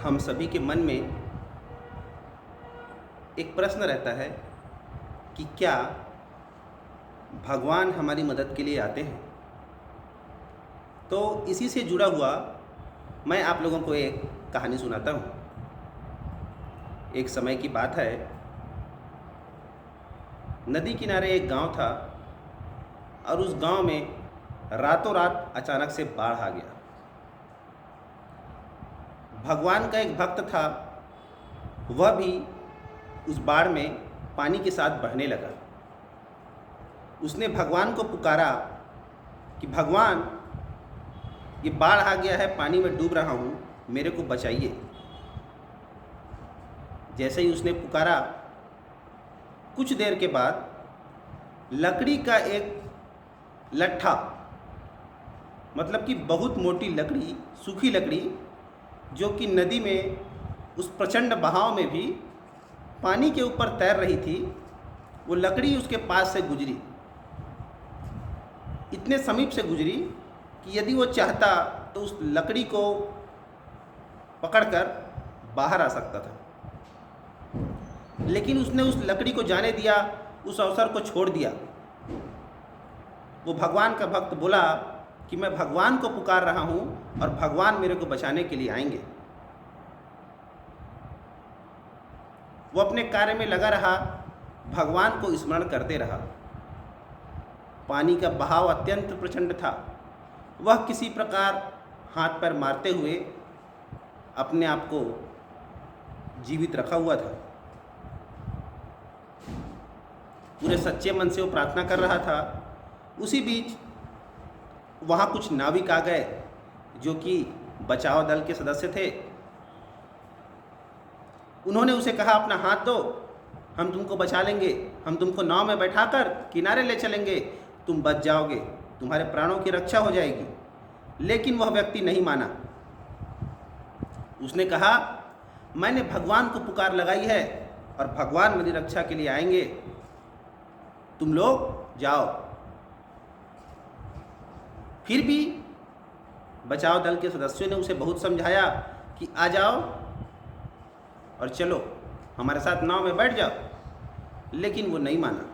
हम सभी के मन में एक प्रश्न रहता है कि क्या भगवान हमारी मदद के लिए आते हैं। तो इसी से जुड़ा हुआ मैं आप लोगों को एक कहानी सुनाता हूँ। एक समय की बात है, नदी किनारे एक गांव था और उस गांव में रातों रात अचानक से बाढ़ आ गया। भगवान का एक भक्त था, वह भी उस बाढ़ में पानी के साथ बहने लगा। उसने भगवान को पुकारा कि भगवान, ये बाढ़ आ गया है, पानी में डूब रहा हूँ, मेरे को बचाइए। जैसे ही उसने पुकारा, कुछ देर के बाद लकड़ी का एक लट्ठा, मतलब कि बहुत मोटी लकड़ी, सूखी लकड़ी, जो कि नदी में उस प्रचंड बहाव में भी पानी के ऊपर तैर रही थी, वो लकड़ी उसके पास से गुजरी। इतने समीप से गुजरी कि यदि वो चाहता तो उस लकड़ी को पकड़कर बाहर आ सकता था, लेकिन उसने उस लकड़ी को जाने दिया, उस अवसर को छोड़ दिया। वो भगवान का भक्त बोला कि मैं भगवान को पुकार रहा हूँ और भगवान मेरे को बचाने के लिए आएंगे। वो अपने कार्य में लगा रहा, भगवान को स्मरण करते रहा। पानी का बहाव अत्यंत प्रचंड था। वह किसी प्रकार हाथ पैर मारते हुए अपने आप को जीवित रखा हुआ था। पूरे सच्चे मन से वो प्रार्थना कर रहा था। उसी बीच वहाँ कुछ नाविक आ गए जो कि बचाव दल के सदस्य थे। उन्होंने उसे कहा, अपना हाथ दो, हम तुमको बचा लेंगे, हम तुमको नाव में बैठाकर किनारे ले चलेंगे, तुम बच जाओगे, तुम्हारे प्राणों की रक्षा हो जाएगी। लेकिन वह व्यक्ति नहीं माना। उसने कहा, मैंने भगवान को पुकार लगाई है और भगवान मेरी रक्षा के लिए आएंगे, तुम लोग जाओ। फिर भी बचाव दल के सदस्यों ने उसे बहुत समझाया कि आ जाओ और चलो, हमारे साथ नाव में बैठ जाओ, लेकिन वो नहीं माना।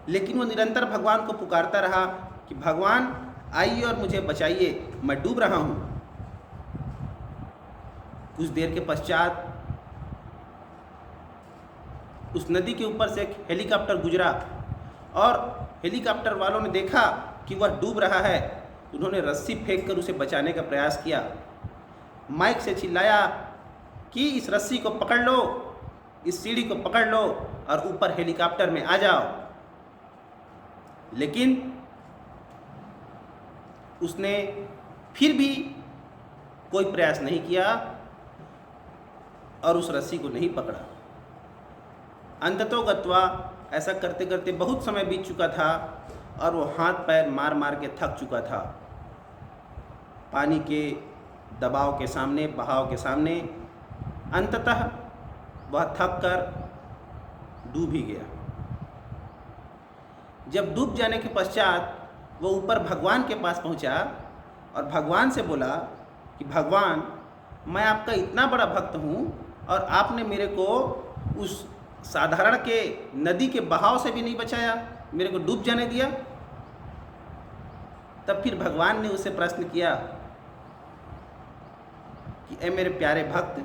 लेकिन वो निरंतर भगवान को पुकारता रहा कि भगवान आइए और मुझे बचाइए, मैं डूब रहा हूँ। कुछ देर के पश्चात उस नदी के ऊपर से एक हेलीकॉप्टर गुजरा और हेलीकॉप्टर वालों ने देखा कि वह डूब रहा है। उन्होंने रस्सी फेंककर उसे बचाने का प्रयास किया। माइक से चिल्लाया कि इस रस्सी को पकड़ लो, इस सीढ़ी को पकड़ लो और ऊपर हेलीकॉप्टर में आ जाओ। लेकिन उसने फिर भी कोई प्रयास नहीं किया और उस रस्सी को नहीं पकड़ा। अंततोगत्वा ऐसा करते करते बहुत समय बीत चुका था और वो हाथ पैर मार मार के थक चुका था। पानी के दबाव के सामने, बहाव के सामने अंततः वह थक कर डूब ही गया। जब डूब जाने के पश्चात वो ऊपर भगवान के पास पहुंचा और भगवान से बोला कि भगवान, मैं आपका इतना बड़ा भक्त हूँ और आपने मेरे को उस साधारण के नदी के बहाव से भी नहीं बचाया, मेरे को डूब जाने दिया। तब फिर भगवान ने उसे प्रश्न किया कि ए मेरे प्यारे भक्त,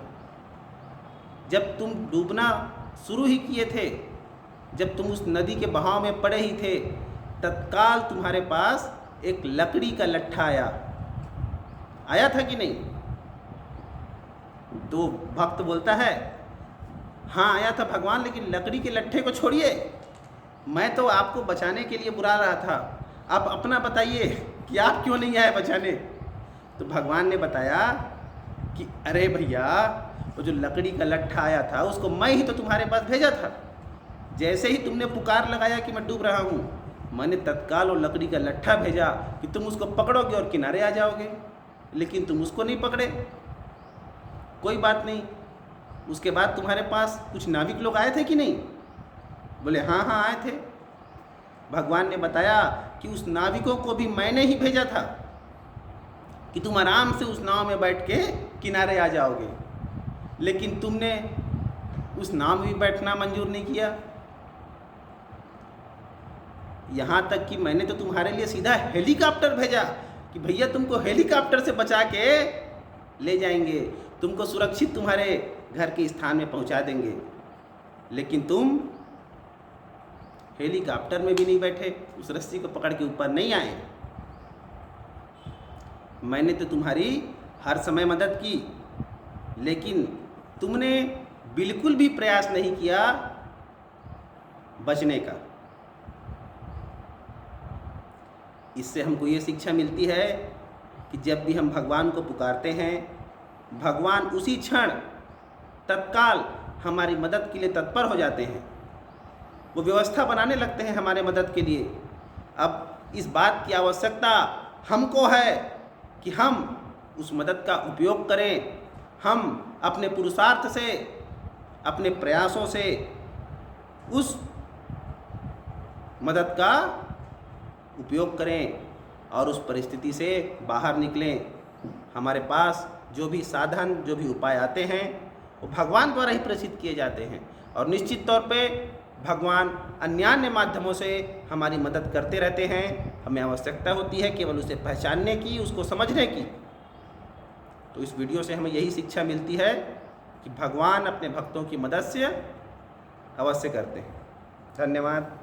जब तुम डूबना शुरू ही किए थे, जब तुम उस नदी के बहाव में पड़े ही थे, तत्काल तुम्हारे पास एक लकड़ी का लट्ठा आया था कि नहीं? तो भक्त बोलता है, हाँ आया था भगवान, लेकिन लकड़ी के लट्ठे को छोड़िए, मैं तो आपको बचाने के लिए बुला रहा था, आप अपना बताइए कि आप क्यों नहीं आए बचाने। तो भगवान ने बताया कि अरे भैया, वो जो लकड़ी का लट्ठा आया था उसको मैं ही तो तुम्हारे पास भेजा था। जैसे ही तुमने पुकार लगाया कि मैं डूब रहा हूँ, मैंने तत्काल वो लकड़ी का लट्ठा भेजा कि तुम उसको पकड़ोगे और किनारे आ जाओगे, लेकिन तुम उसको नहीं पकड़े। कोई बात नहीं, उसके बाद तुम्हारे पास कुछ नाविक लोग आए थे कि नहीं? बोले हाँ हाँ आए थे। भगवान ने बताया कि उस नाविकों को भी मैंने ही भेजा था। कि तुम आराम से उस नाव में बैठ के किनारे आ जाओगे, लेकिन तुमने उस नाव में भी बैठना मंजूर नहीं किया। यहाँ तक कि मैंने तो तुम्हारे लिए सीधा हेलीकॉप्टर भेजा कि भैया तुमको हेलीकॉप्टर से बचा के ले जाएंगे, तुमको सुरक्षित तुम्हारे घर के स्थान में पहुँचा देंगे, लेकिन तुम हेलीकॉप्टर में भी नहीं बैठे, उस रस्सी को पकड़ के ऊपर नहीं आए। मैंने तो तुम्हारी हर समय मदद की, लेकिन तुमने बिल्कुल भी प्रयास नहीं किया बचने का। इससे हमको ये शिक्षा मिलती है कि जब भी हम भगवान को पुकारते हैं, भगवान उसी क्षण तत्काल हमारी मदद के लिए तत्पर हो जाते हैं, वो व्यवस्था बनाने लगते हैं हमारे मदद के लिए। अब इस बात की आवश्यकता हमको है कि हम उस मदद का उपयोग करें, हम अपने पुरुषार्थ से, अपने प्रयासों से उस मदद का उपयोग करें और उस परिस्थिति से बाहर निकलें। हमारे पास जो भी साधन, जो भी उपाय आते हैं, वो भगवान द्वारा ही प्रेषित किए जाते हैं, और निश्चित तौर पे भगवान अन्यान्य माध्यमों से हमारी मदद करते रहते हैं। हमें आवश्यकता होती है केवल उसे पहचानने की, उसको समझने की। तो इस वीडियो से हमें यही शिक्षा मिलती है कि भगवान अपने भक्तों की मदद से अवश्य करते हैं। धन्यवाद।